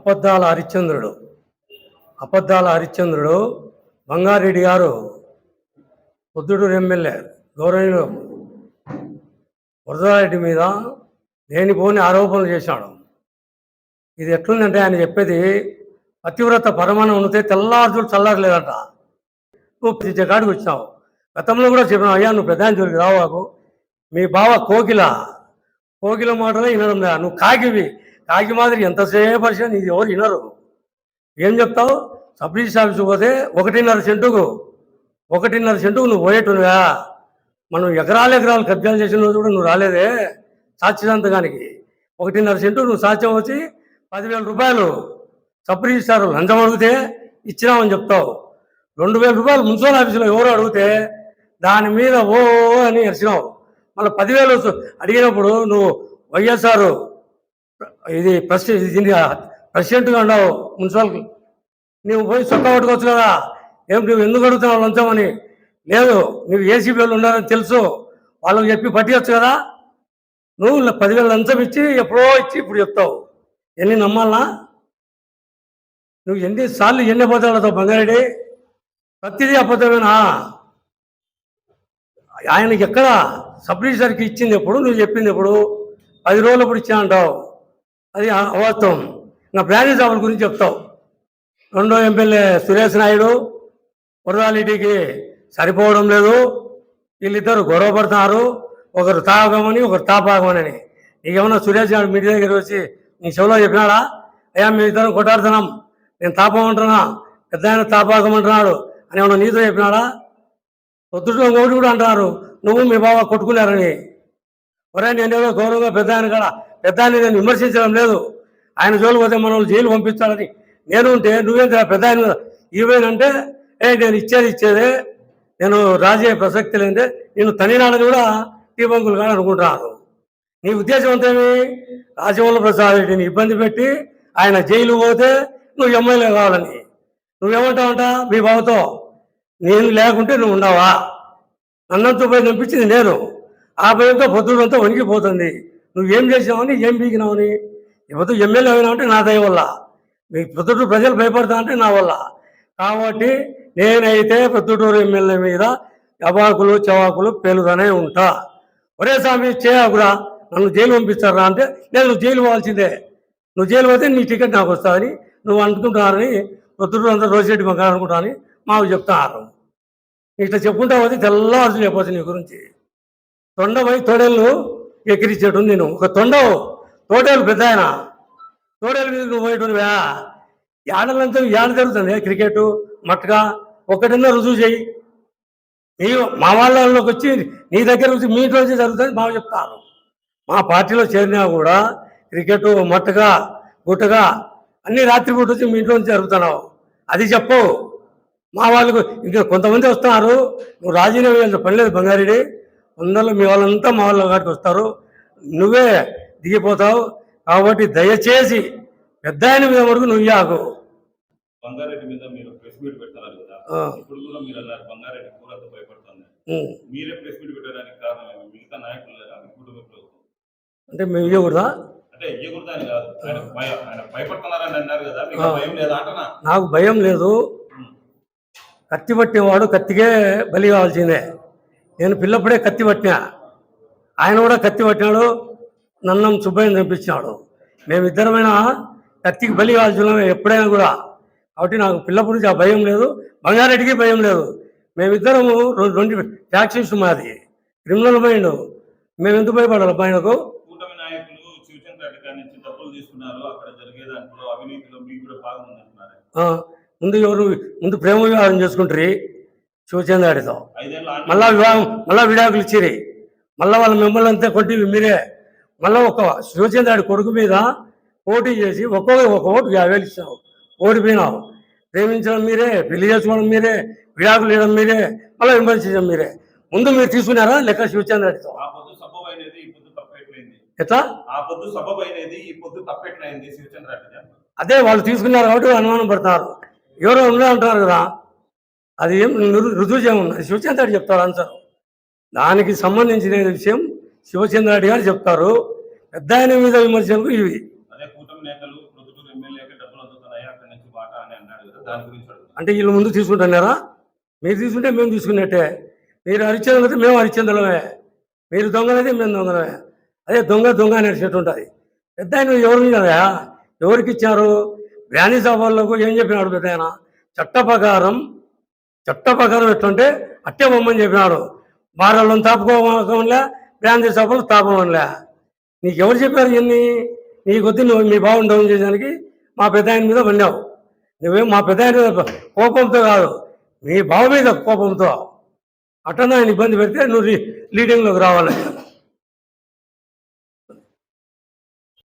అబద్ధాల హరిశ్చంద్రుడు బంగారెడ్డి గారు పొద్దుటూరు ఎమ్మెల్యే గౌరవనీయులు వరదారెడ్డి మీద లేనిపోని ఆరోపణలు చేశాడు. ఇది ఎట్లుందంటే ఆయన చెప్పేది పతివ్రత పరమాణం ఉంటే తెల్లార్జులు చల్లారలేదంట. నువ్వు కాడికి వచ్చినావు. గతంలో కూడా చెప్పినావు, అయ్యా నువ్వు ప్రధాన జోలికి రావాకు, మీ బావ కోకిల మాటలే వినడం లేదా, నువ్వు కాకి మాదిరి ఎంతసేపు పరిచయం ఇది ఎవరు వినరు. ఏం చెప్తావు? సబ్ రిజిస్టర్ ఆఫీస్కి పోతే 1.5 సెంటుకు నువ్వు పోయేట్టునువా? మనం ఎకరాలు కబ్జాలు చేసిన రోజు కూడా నువ్వు రాలేదే సాక్షిదాంతకానికి. 1.5 సెంటు నువ్వు సాక్ష్యం వచ్చి 10,000 రూపాయలు సబ్ రిజిస్టార్ లంచం అడిగితే ఇచ్చినామని చెప్తావు. 2,000 రూపాయలు మున్సిపల్ ఆఫీసులో ఎవరు అడిగితే దాని మీద ఓ అని ఎరిచినావు. మళ్ళీ 10,000 అడిగినప్పుడు నువ్వు వైఎస్ఆర్ ఇది ప్రెసిడెంట్గా ఉన్నావు మున్సిపల్కి, నువ్వు పోయి చొక్కా పట్టుకోవచ్చు కదా. నువ్వు ఎందుకు అడుగుతున్నావు లంచం అని? లేదు, నువ్వు ఏసీబీ వాళ్ళు ఉన్నారని తెలుసు, వాళ్ళకి చెప్పి పట్టియచ్చు కదా. నువ్వు 10,000 లంచం ఇచ్చి ఎప్పుడో ఇచ్చి ఇప్పుడు చెప్తావు. ఎన్ని నమ్మాలనా? నువ్వు ఎన్నిసార్లు ఎన్ని అబద్ధాలు అవుతావు బంగారెడ్డి? ప్రతిదీ అబద్ధమేనా? ఆయనకి ఎక్కడ సబ్ రిజిస్టర్కి ఇచ్చింది ఎప్పుడు, నువ్వు చెప్పింది ఎప్పుడు? 10 రోజులప్పుడు ఇచ్చా అంటావు, అది అవాస్తవం. నా బ్రాంచ్ జాబుల గురించి చెప్తావు. రెండో ఎమ్మెల్యే సురేష్ నాయుడు వరదారెడ్డికి సరిపోవడం లేదు, వీళ్ళిద్దరు గొడవ పడుతున్నారు, ఒకరు తాగమని ఒకరు తాపాగమని. నీకేమన్నా సురేష్ నాయుడు మీ దగ్గర వచ్చి నీ చెవులో చెప్పినాడా, అయ్యా మీ ఇద్దరం కొట్టాడుతున్నాం, నేను తాపమంటున్నా, పెద్ద ఆయన తాపాగమంటున్నాడు అని ఏమన్నా నీతో చెప్పినాడా? పొద్దుట్లో ఒకటి కూడా అంటున్నారు నువ్వు మీ బావ కొట్టుకున్నారని. ఒరే నేనేదో గౌరవంగా పెద్ద ఆయన నేను విమర్శించడం లేదు, ఆయన జోలు పోతే మనం జైలు పంపిస్తాడని నేను ఉంటే నువ్వేంటి పెద్ద ఆయన ఈవేనంటే నేను ఇచ్చేదే, నేను రాజే ప్రసక్తి లేదే, నేను తనినాడని కూడా టీబంకులు కానీ అనుకుంటున్నాను. నీ ఉద్దేశం అంతేమి? రాజమౌళి ప్రసాద్ రెడ్డిని ఇబ్బంది పెట్టి ఆయన జైలు పోతే నువ్వు ఎమ్మెల్యే కావాలని. నువ్వేమంటావంట మీ బావతో? నేను లేకుంటే నువ్వు ఉన్నావా? అన్నంతో పోయి పంపించింది నేను, ఆ భయంతో పొద్దుడంతా వణికిపోతుంది. నువ్వేం చేసావని, ఏం పీకినావని. ఎవరు ఎమ్మెల్యే అయినా అంటే నా దయ వల్ల, మీ పొద్దుటూరు ప్రజలు భయపడతా అంటే నా వల్ల. కాబట్టి నేనైతే పొద్దుటూరు ఎమ్మెల్యే మీద అవాకులు చవాకులు పేలుగానే ఉంటా. ఒరే స్వామి చేయకురా, నన్ను జైలు పంపిస్తారా అంటే నేను జైలు పోవాల్సిందే, నువ్వు జైలు పోతే నీ టికెట్ నాకు వస్తుందని నువ్వు అనుకుంటున్నారని పొద్దుటూరు అంతా రోజురెడ్డి బంగారు అనుకుంటానని మాకు చెప్తున్నారు. ఇట్లా చెప్పుకుంటావు అది తెల్లవారు చెప్పవచ్చు నీ గురించి. తొండపై తోడేళ్ళు ఎక్కిరించేటు నేను ఒక తోడేళ్ళు పెద్ద ఆయన, తోడేళ్ళ మీద నువ్వు పోయేటువా? ఏడలంతా ఏడ జరుగుతుంది క్రికెట్ మట్టుగా ఒకటిన్నా రుజువు చేయి. మా వాళ్ళలోకి వచ్చి నీ దగ్గర వచ్చి మీ ఇంట్లో వచ్చి జరుగుతుంది బాగా చెప్తాను. మా పార్టీలో చేరినా కూడా క్రికెట్ మట్టుగా గుట్టగా అన్ని రాత్రిపూట వచ్చి మీ ఇంట్లో నుంచి జరుగుతున్నావు, అది చెప్పవు. మా వాళ్ళకు ఇంకా కొంతమంది వస్తున్నారు, నువ్వు రాజీనామా చేయాల్సిన పని లేదు బంగారెడ్డి. అందరూ మీ వాళ్ళంతా మా వాళ్ళ కాడికి వస్తారు, నువ్వే దిగిపోతావు. కాబట్టి దయచేసి పెద్ద ఆయన మీద వరకు నువ్వు ఇయ్యాకు. బంగారెడ్డి మీద మీరు ప్రెస్ మీట్ పెట్టారు కదా, ఇప్పుడు కూడా మీరు అన్నారు బంగారెడ్డి కూరంత భయపడుతుంది, మీరే ప్రెస్ మీట్ పెట్టడానికి కారణం మిగతా నాయకులు అంటే మేము ఇవ్వకూడదా? అంటే ఇవ్వకూడదా అని కాదు, ఆయన భయపడుతున్నారని అన్నారు కదా, మీకు భయం లేదా అంటున్నా? నాకు భయం లేదు. కత్తి పట్టినవాడు కత్తికే బలి కావాల్సిందే. నేను పిల్లప్పుడే కత్తి పట్టినా, ఆయన కూడా కత్తి పట్టినాడు, నన్నం సుబ్బయ్యని చంపించినాడు. మేమిద్దరమైనా కత్తికి బలి కావాల్సిన ఎప్పుడైనా కూడా. కాబట్టి నాకు పిల్లప్పటి నుంచి ఆ భయం లేదు, బంగారెడ్డికి భయం లేదు. మేమిద్దరము 2 ఫ్యాక్షన్స్, మాది క్రిమినల్ మైండ్. మేము ఎందుకు భయపడాలి అబ్బాయినకు? కూటమి నాయకులు శివచంద్ర రెడ్డి గారి నుంచి డబ్బులు తీసుకున్నారు, అక్కడ జరిగే దాంట్లో అవినీతిలో మీకు కూడా పాల్గొంటున్నారు. ముందు ప్రేమ వివాహం చేసుకుంటారు శివచంద్ర రెడ్డితో, మళ్ళా విడాకులు ఇచ్చిరి, మళ్ళీ వాళ్ళ మిమ్మల్ని అంతా కొట్టి మీరే మళ్ళీ ఒక శివచంద్ర రెడ్డి కొడుకు మీద పోటీ చేసి ఒక ఓటు 50,000 ఇచ్చినావు, ఓడిపోయినావు. ప్రేమించడం మీరే, పెళ్లి చేసుకోవడం మీరే, విడాకులు ఇవ్వడం మీరే, మళ్ళీ విమర్శించడం మీరే. ముందు మీరు తీసుకున్నారా లెక్క శివచంద్ర రెడ్డితో? ఎట్లా అదే వాళ్ళు తీసుకున్నారు కాబట్టి అనుమానం పడతారు, ఎవరో ఉండే అంటారు కదా. అది ఏం రుజువు చేయమన్నారు శివచంద్ర రెడ్డి చెప్తారు ఆన్సర్. దానికి సంబంధించిన విషయం శివచంద్ర రెడ్డి గారు చెప్తారు. పెద్ద ఆయన మీద విమర్శలకు ఇవి దాని గురించి అడుగుతాను. అంటే వీళ్ళు ముందు తీసుకుంటున్నారా? మీరు తీసుకుంటే మేము తీసుకున్నట్టే. మీరు హరిశ్చంద్రులు అయితే మేము హరిశ్చంద్రులమే, మీరు దొంగలైతే మేము దొంగలమే. అదే దొంగ దొంగ అనేటట్టు ఉంటుంది. పెద్ద ఆయన ఎవరు కదా, ఎవరికి ఇచ్చారు? బ్రాందీ షాప్ వాళ్ళకు ఏం చెప్పినాడు పెద్ద ఆయన? చట్ట ప్రకారం ఎట్లుంటే అట్టే బొమ్మని చెప్పినాడు. బారాలను తాపుకోవలే, బ్రాందీ షాపులు తాపవలే. నీకు ఎవరు చెప్పారు ఇవన్నీ? నీకొద్ది నువ్వు మీ బావుని డౌన్ చేయడానికి మా పెద్ద ఆయన మీద పడినావు. నువ్వేం మా పెద్ద ఆయన మీద కోపంతో కాదు, మీ బావ మీద కోపంతో. అట్టన్నా ఆయన ఇబ్బంది పెడితే నువ్వు లీడింగ్లోకి రావాలి.